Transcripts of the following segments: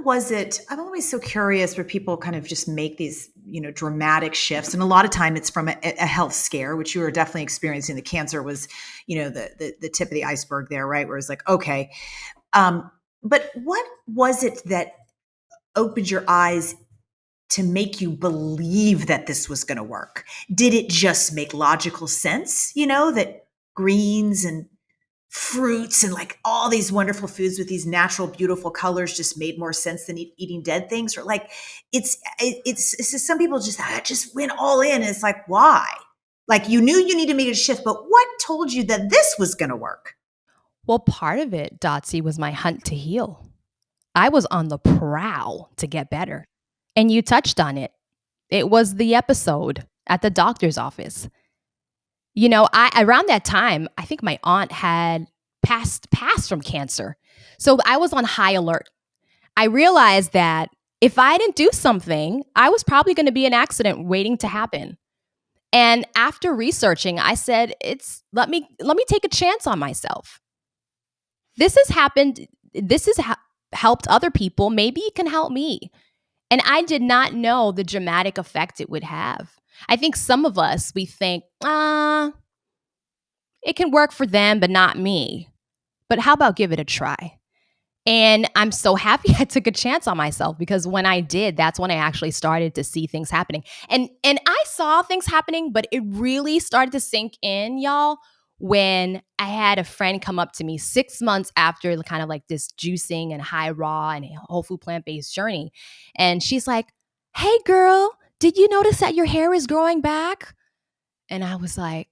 was it? I'm always so curious where people kind of just make these, dramatic shifts. And a lot of time it's from a health scare, which you were definitely experiencing. The cancer was, the tip of the iceberg there, right? Where it's like, okay. But what was it that opened your eyes to make you believe that this was going to work? Did it just make logical sense, that greens and fruits and like all these wonderful foods with these natural, beautiful colors just made more sense than eating dead things? Or like, it's just, some people just went all in. And it's like, why? Like, you knew you needed to make a shift, but what told you that this was going to work? Well, part of it, Dotsie, was my hunt to heal. I was on the prowl to get better. And you touched on it. It was the episode at the doctor's office. Around that time, I think my aunt had passed from cancer. So I was on high alert. I realized that if I didn't do something, I was probably going to be an accident waiting to happen. And after researching, I said, let me take a chance on myself. This has happened. This has helped other people. Maybe it can help me. And I did not know the dramatic effect it would have. I think some of us, we think, it can work for them, but not me. But how about give it a try? And I'm so happy I took a chance on myself, because when I did, that's when I actually started to see things happening. And I saw things happening, but it really started to sink in, y'all, when I had a friend come up to me 6 months after kind of like this juicing and high raw and whole food plant-based journey. And she's like, "Hey girl, did you notice that your hair is growing back?" And I was like,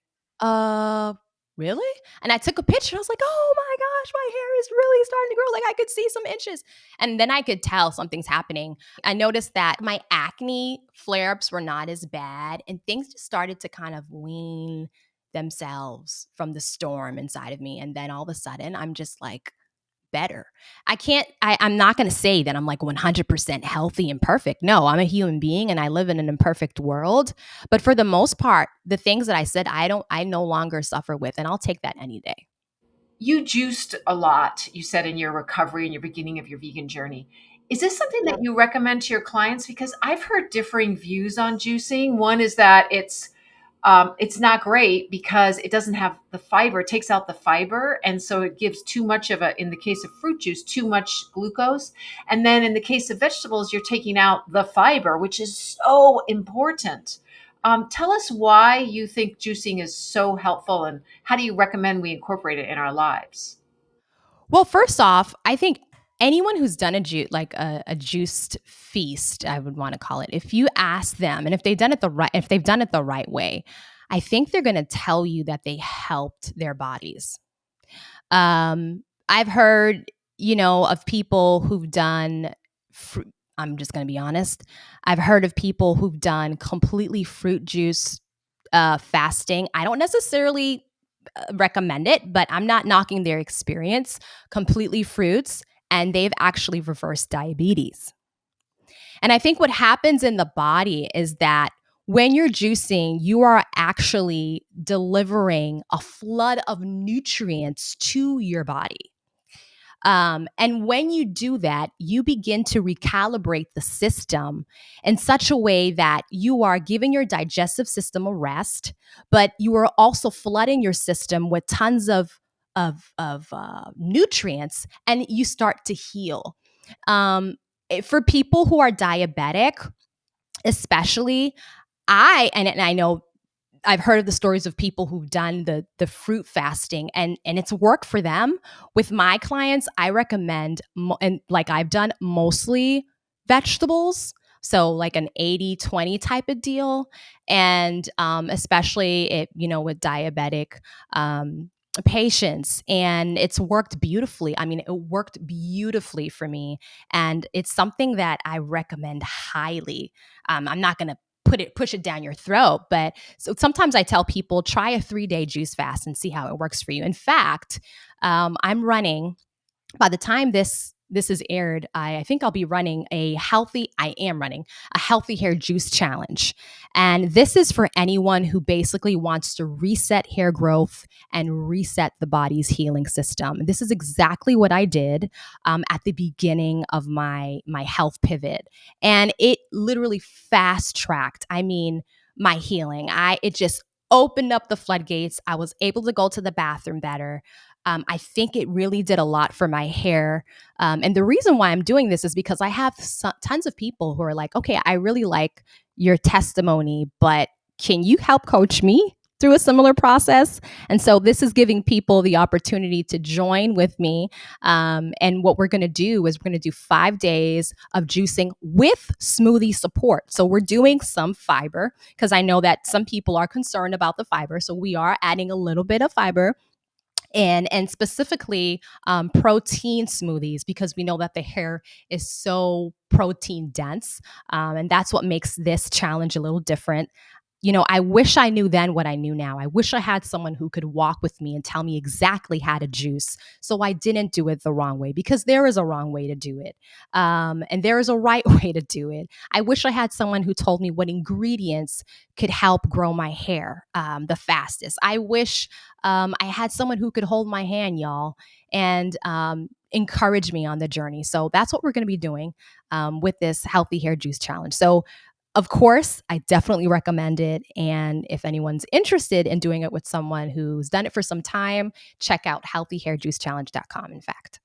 really? And I took a picture. I was like, oh my gosh, my hair is really starting to grow. Like, I could see some inches. And then I could tell something's happening. I noticed that my acne flare-ups were not as bad, and things just started to kind of wean themselves from the storm inside of me. And then all of a sudden, I'm just like, better. I'm not going to say that I'm like 100% healthy and perfect. No, I'm a human being and I live in an imperfect world. But for the most part, the things that I said, I no longer suffer with, and I'll take that any day. You juiced a lot, you said, in your recovery and your beginning of your vegan journey. Is this something that you recommend to your clients? Because I've heard differing views on juicing. One is that it's not great because it doesn't have the fiber. It takes out the fiber. And so it gives too much in the case of fruit juice, too much glucose. And then in the case of vegetables, you're taking out the fiber, which is so important. Tell us why you think juicing is so helpful, and how do you recommend we incorporate it in our lives? Well, first off, I think anyone who's done a juiced feast, I would want to call it, if you ask them, and if they've done it the right way, I think they're going to tell you that they helped their bodies. I've heard, of people who've done I'm just going to be honest. I've heard of people who've done completely fruit juice fasting. I don't necessarily recommend it, but I'm not knocking their experience. Completely fruits, and they've actually reversed diabetes. And I think what happens in the body is that when you're juicing, you are actually delivering a flood of nutrients to your body. And when you do that, you begin to recalibrate the system in such a way that you are giving your digestive system a rest, but you are also flooding your system with tons of nutrients, and you start to heal. For people who are diabetic, especially, I know I've heard of the stories of people who've done the fruit fasting, and it's worked for them. With my clients, I recommend, and like I've done, mostly vegetables. So like an 80-20 type of deal. And especially with diabetic patients. And it's worked beautifully. I mean, it worked beautifully for me. And it's something that I recommend highly. I'm not going to push it down your throat. But so sometimes I tell people, try a 3-day juice fast and see how it works for you. In fact, I'm running, by the time this this is aired, I think I'll be running I am running a healthy hair juice challenge. And this is for anyone who basically wants to reset hair growth and reset the body's healing system. This is exactly what I did at the beginning of my health pivot. And it literally fast tracked, my healing. It just opened up the floodgates. I was able to go to the bathroom better. I think it really did a lot for my hair. And the reason why I'm doing this is because I have tons of people who are like, okay, I really like your testimony, but can you help coach me through a similar process? And so this is giving people the opportunity to join with me. And what we're going to do is we're going to do 5 days of juicing with smoothie support. So we're doing some fiber because I know that some people are concerned about the fiber. So we are adding a little bit of fiber and specifically protein smoothies, because we know that the hair is so protein dense, and that's what makes this challenge a little different. I wish I knew then what I knew now. I wish I had someone who could walk with me and tell me exactly how to juice so I didn't do it the wrong way, because there is a wrong way to do it. And there is a right way to do it. I wish I had someone who told me what ingredients could help grow my hair the fastest. I wish I had someone who could hold my hand, y'all, and encourage me on the journey. So that's what we're going to be doing with this Healthy Hair Juice Challenge. So of course, I definitely recommend it. And if anyone's interested in doing it with someone who's done it for some time, check out healthyhairjuicechallenge.com, in fact.